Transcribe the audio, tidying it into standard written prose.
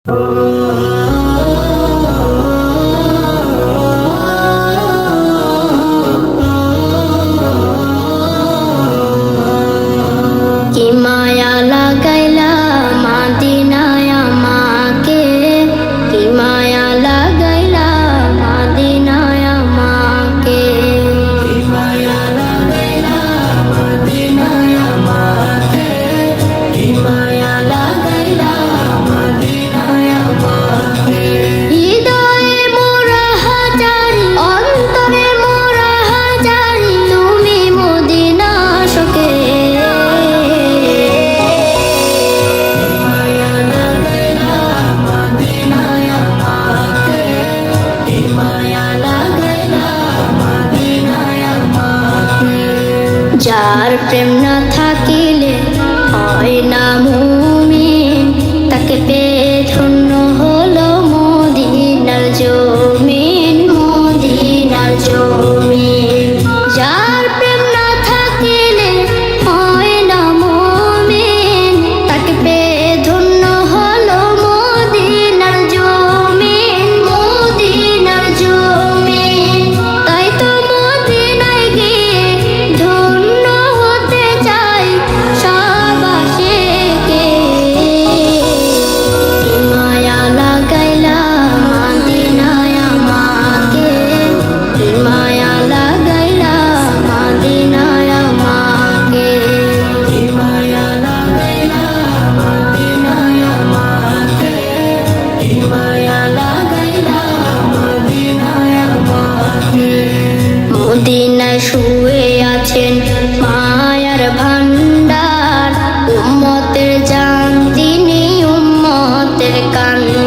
কি মায়া লাগাইলা মদিনায় আমাকে, কি মায়া লাগাইলা মদিনায় আমাকে, কি মায়া লাগাইলা মদিনায় আমাকে, কি মায়া লাগাইলা মদিনায় আমাকে। হৃদয়ে মোরা হাজারি, অন্তরে মোরা হাজারি, তুমি মদিনা শোকে। যার প্রেম না থাকিলে হয় না মুমিন, তাকে পেয়ে ধন্য হলো মদিনার জমিন, মদিনার জমিন। যার প্রেম না থাকিলে হয় না মুমিন, তাকে পেয়ে ধন্য হলো মদিনার জমিন, মদিনার জমিন। তাই তো মদিনায় গিয়ে ধন্য হতে চাই সবাসীকে। কি মায়া লাগাইলা মদিনায় আমাকে, কি মায়া লাগাইলা মদিনায় আমাকে, কি মায়া লাগাইলা মদিনায় আমাকে, কি মায়া লাগাইলা মদিনায় আমাকে। মদিনায় শুয়ে আছেন মায়ার ভান্ডার, উম্মতের জান তিনি, উম্মতের কান্ডার।